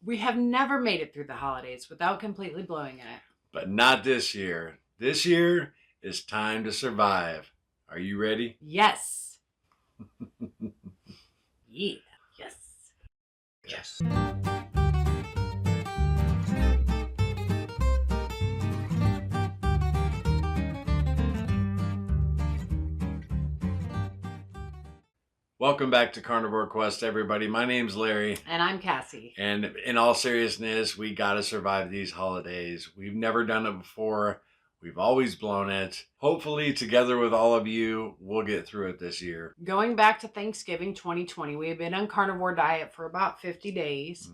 We have never made it through the holidays without completely blowing it. But not this year. This year is time to survive. Are you ready? Yes. Yeah. Yes. Yes. Welcome back to Carnivore Quest, everybody. My name's Larry. And I'm Cassie. And in all seriousness, we got to survive these holidays. We've never done it before. We've always blown it. Hopefully, together with all of you, we'll get through it this year. Going back to Thanksgiving 2020, we had been on carnivore diet for about 50 days,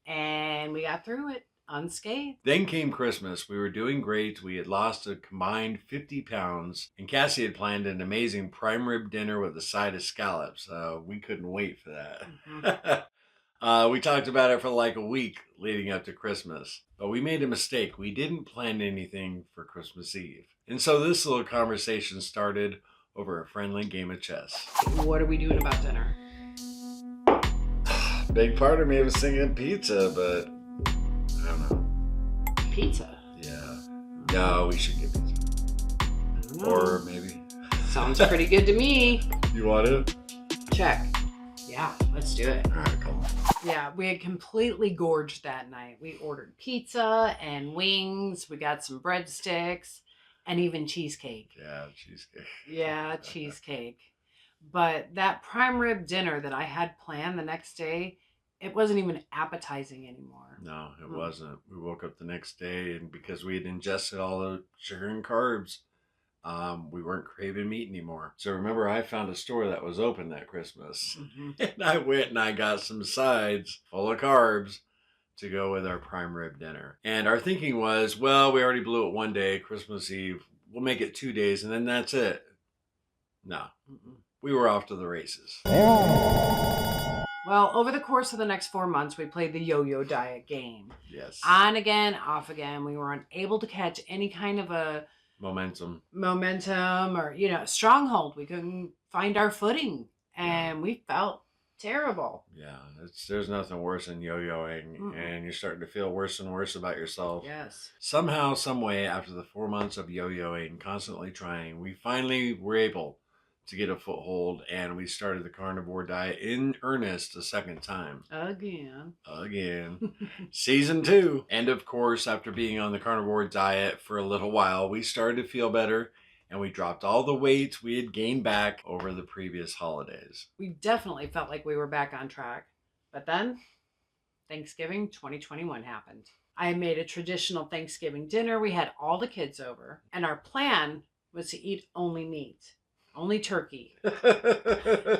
and we got through it unscathed. Then came Christmas. We were doing great. We had lost a combined 50 pounds, and Cassie had planned an amazing prime rib dinner with a side of scallops. We couldn't wait for that. We talked about it for like a week leading up to Christmas, but we made a mistake. We didn't plan anything for Christmas Eve. And so this little conversation started over a friendly game of chess. What are we doing about dinner? Big part of me was thinking pizza, but I don't know. Pizza? Yeah. No, we should get pizza. I don't know. Or maybe. Sounds pretty good to me. You want it? Check. Yeah, let's do it. All right, come on. Yeah, we had completely gorged that night. We ordered pizza and wings. We got some breadsticks and even cheesecake. Yeah, cheesecake. Yeah, cheesecake. But that prime rib dinner that I had planned the next day, it wasn't even appetizing anymore. No, it wasn't. We woke up the next day, and because we had ingested all the sugar and carbs, we weren't craving meat anymore. So remember, I found a store that was open that Christmas. And I went and I got some sides full of carbs to go with our prime rib dinner. And our thinking was, well, we already blew it one day, Christmas Eve. We'll make it 2 days, and then that's it. No, we were off to the races. Well, over the course of the next 4 months, we played the yo-yo diet game. Yes. On again, off again. We were unable to catch any kind of a momentum or, stronghold. We couldn't find our footing, and we felt terrible. Yeah, there's nothing worse than yo-yoing, and you're starting to feel worse and worse about yourself. Yes. Somehow, some way, after the 4 months of yo-yoing, constantly trying, we finally were able to get a foothold, and we started the carnivore diet in earnest a second time. Again. Season 2. And of course, after being on the carnivore diet for a little while, we started to feel better, and we dropped all the weight we had gained back over the previous holidays. We definitely felt like we were back on track. But then, Thanksgiving 2021 happened. I made a traditional Thanksgiving dinner. We had all the kids over, and our plan was to eat only meat. Only turkey.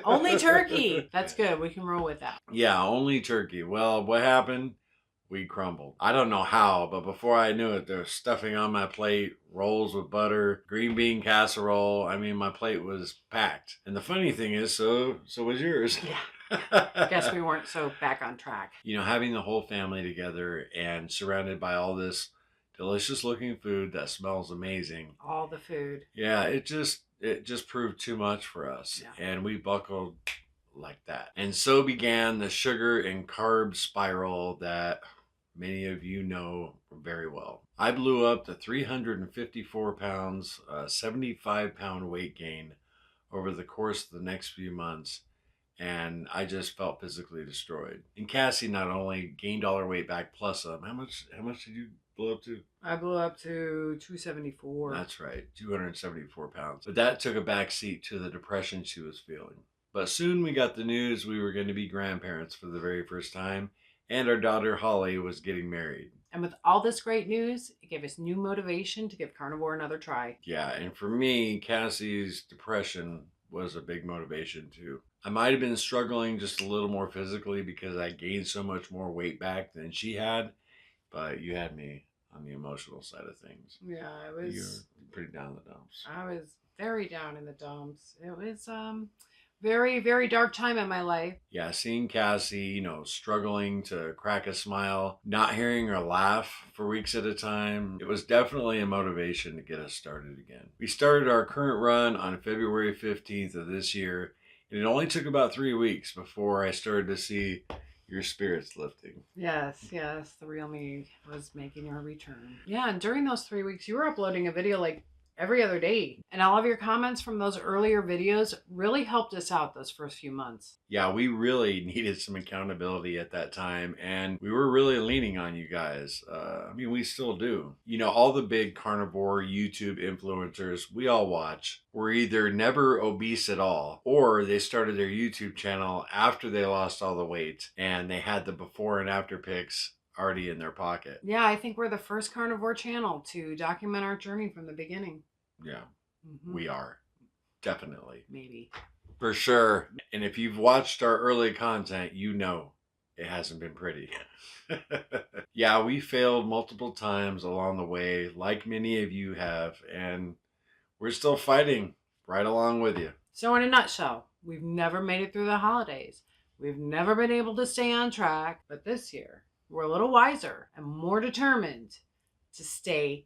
Only turkey. That's good. We can roll with that. Yeah, only turkey. Well, what happened? We crumbled. I don't know how, but before I knew it, there was stuffing on my plate, rolls with butter, green bean casserole. I mean, my plate was packed. And the funny thing is, so was yours. Yeah. I guess we weren't so back on track. Having the whole family together and surrounded by all this delicious looking food that smells amazing. All the food. Yeah, it just proved too much for us. Yeah. And we buckled like that. And so began the sugar and carb spiral that many of you know very well. I blew up to 354 pounds, 75-pound weight gain over the course of the next few months. And I just felt physically destroyed. And Cassie not only gained all her weight back plus some. How much did you blow up to? I blew up to 274. That's right, 274 pounds. But that took a back seat to the depression she was feeling. But soon we got the news we were going to be grandparents for the very first time, and our daughter Holly was getting married. And with all this great news, it gave us new motivation to give carnivore another try. Yeah, and for me, Cassie's depression was a big motivation too. I might have been struggling just a little more physically because I gained so much more weight back than she had, but you had me on the emotional side of things. Yeah, You were pretty down in the dumps. I was very down in the dumps. It was very, very dark time in my life. Yeah, seeing Cassie, struggling to crack a smile, not hearing her laugh for weeks at a time, it was definitely a motivation to get us started again. We started our current run on February 15th of this year, and it only took about 3 weeks before I started to see your spirits lifting. Yes, the real me was making her return. Yeah, and during those 3 weeks, you were uploading a video like every other day. And all of your comments from those earlier videos really helped us out those first few months. Yeah, we really needed some accountability at that time, and we were really leaning on you guys. I mean, we still do. You know, all the big carnivore YouTube influencers we all watch were either never obese at all, or they started their YouTube channel after they lost all the weight, and they had the before and after pics already in their pocket. Yeah, I think we're the first carnivore channel to document our journey from the beginning. Yeah, we are. Definitely. Maybe. For sure. And if you've watched our early content, you know it hasn't been pretty. Yeah, we failed multiple times along the way, like many of you have, and we're still fighting right along with you. So in a nutshell, we've never made it through the holidays. We've never been able to stay on track, but this year, we're a little wiser and more determined to stay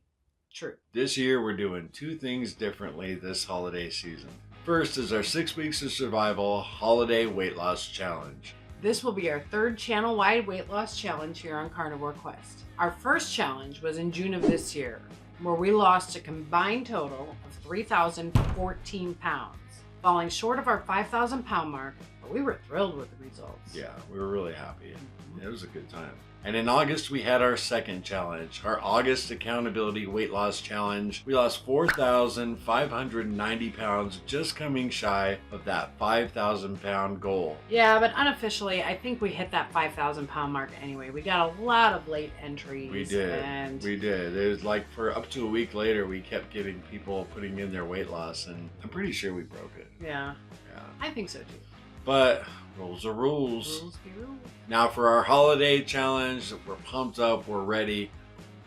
true. This year, we're doing two things differently this holiday season. First is our 6 Weeks of Survival Holiday Weight Loss Challenge. This will be our third channel-wide weight loss challenge here on Carnivore Quest. Our first challenge was in June of this year, where we lost a combined total of 3,014 pounds, falling short of our 5,000 pound mark, but we were thrilled with the results. Yeah, we were really happy. It was a good time. And in August, we had our second challenge, our August Accountability Weight Loss Challenge. We lost 4,590 pounds, just coming shy of that 5,000 pound goal. Yeah, but unofficially, I think we hit that 5,000 pound mark anyway. We got a lot of late entries. We did. We did. It was like for up to a week later, we kept getting people putting in their weight loss, and I'm pretty sure we broke it. Yeah. I think so too. But rules are rules. Rules be rules. Now for our holiday challenge, we're pumped up, we're ready.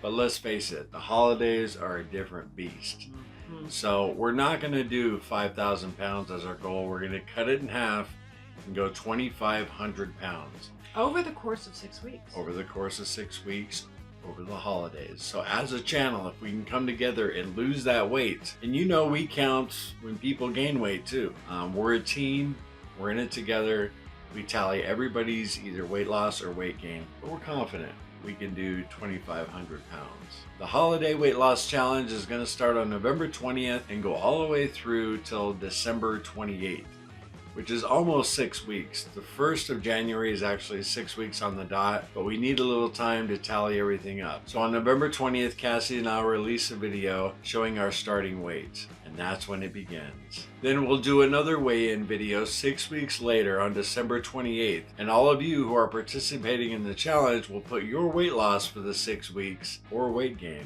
But let's face it, the holidays are a different beast. Mm-hmm. So we're not going to do 5,000 pounds as our goal. We're going to cut it in half and go 2,500 pounds. Over the course of 6 weeks. Over the course of 6 weeks. Over the holidays. So as a channel, if we can come together and lose that weight, and you know we count when people gain weight too. We're a team. We're in it together. We tally everybody's either weight loss or weight gain, but we're confident we can do 2,500 pounds. The Holiday Weight Loss Challenge is going to start on November 20th and go all the way through till December 28th, which is almost 6 weeks. The 1st of January is actually 6 weeks on the dot, but we need a little time to tally everything up. So on November 20th, Cassie and I will release a video showing our starting weight, and that's when it begins. Then we'll do another weigh-in video 6 weeks later on December 28th, and all of you who are participating in the challenge will put your weight loss for the 6 weeks or weight gain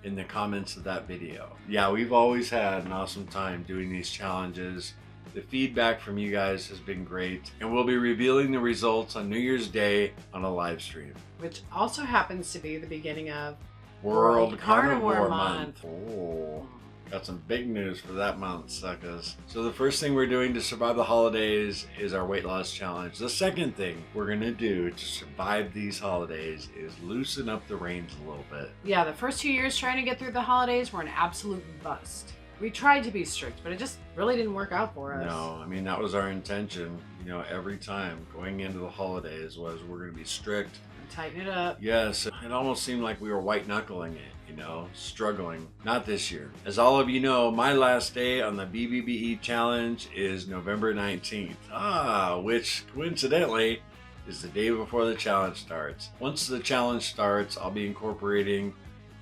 in the comments of that video. Yeah, we've always had an awesome time doing these challenges. The feedback from you guys has been great, and we'll be revealing the results on New Year's Day on a live stream. Which also happens to be the beginning of World Carnivore Month. Oh, got some big news for that month, suckers. So the first thing we're doing to survive the holidays is our weight loss challenge. The second thing we're gonna do to survive these holidays is loosen up the reins a little bit. Yeah, the first 2 years trying to get through the holidays were an absolute bust. We tried to be strict, but it just really didn't work out for us. No, I mean, that was our intention, you know, every time going into the holidays was we're going to be strict. And tighten it up. Yes, it almost seemed like we were white knuckling it, you know, struggling. Not this year. As all of you know, my last day on the BBBE challenge is November 19th. Which coincidentally is the day before the challenge starts. Once the challenge starts, I'll be incorporating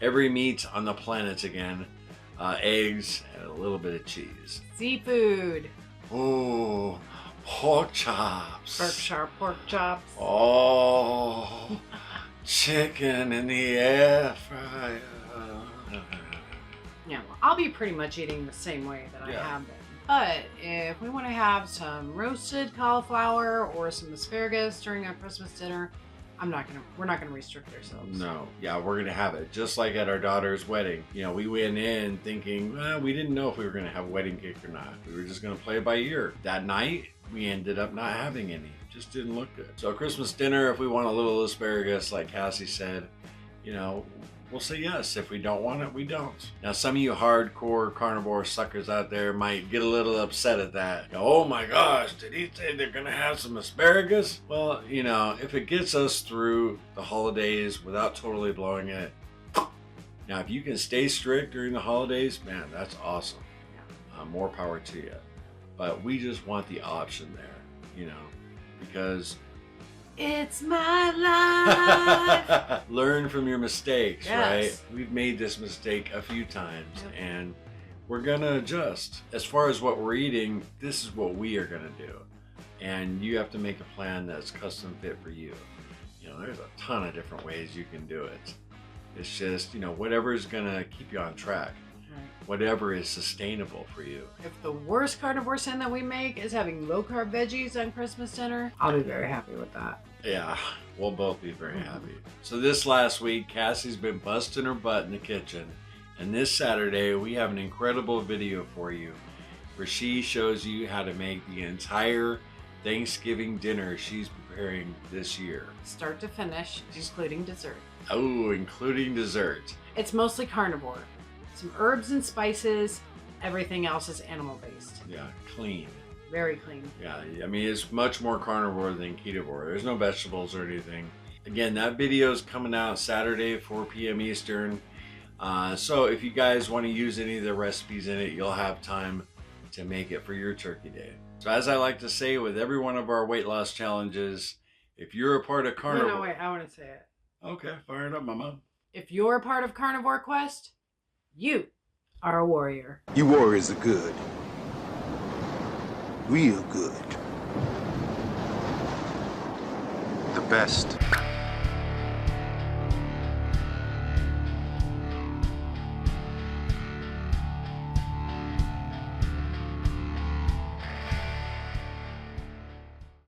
every meat on the planet again. Eggs, and a little bit of cheese. Seafood. Oh, pork chops. Berkshire pork chops. Oh, chicken in the air fryer. Yeah, well, I'll be pretty much eating the same way that I have been. But if we want to have some roasted cauliflower or some asparagus during our Christmas dinner, we're not gonna restrict ourselves. No, yeah, we're gonna have it just like at our daughter's wedding. You know, we went in thinking, well, we didn't know if we were gonna have wedding cake or not. We were just gonna play it by ear. That night, we ended up not having any. It just didn't look good. So Christmas dinner, if we want a little asparagus, like Cassie said, you know, we'll say yes. If we don't want it, we don't. Now, some of you hardcore carnivore suckers out there might get a little upset at that. Oh my gosh, did he say they're gonna have some asparagus? Well, you know, if it gets us through the holidays without totally blowing it. Now, if you can stay strict during the holidays, man, that's awesome. More power to you. But we just want the option there, you know, because it's my life. Learn from your mistakes, yes. Right? We've made this mistake a few times, and we're gonna adjust. As far as what we're eating, this is what we are gonna do, and you have to make a plan that's custom fit for you. You know, there's a ton of different ways you can do it. It's just, you know, whatever is gonna keep you on track. Whatever is sustainable for you. If the worst carnivore sin that we make is having low-carb veggies on Christmas dinner, I'll be very happy with that. Yeah, we'll both be very happy. So this last week, Cassie's been busting her butt in the kitchen. And this Saturday, we have an incredible video for you where she shows you how to make the entire Thanksgiving dinner she's preparing this year. Start to finish, including dessert. Oh, including dessert. It's mostly carnivore. Some herbs and spices. Everything else is animal-based. Yeah, clean. Very clean. Yeah, I mean, it's much more carnivore than ketovore. There's no vegetables or anything. Again, that video is coming out Saturday, 4 p.m. Eastern. So if you guys want to use any of the recipes in it, you'll have time to make it for your turkey day. So as I like to say with every one of our weight loss challenges, if you're a part of carnivore... No, wait, I want to say it. Okay, fire it up, mama. If you're a part of Carnivore Quest, you are a warrior. You warriors are good. Real good. The best.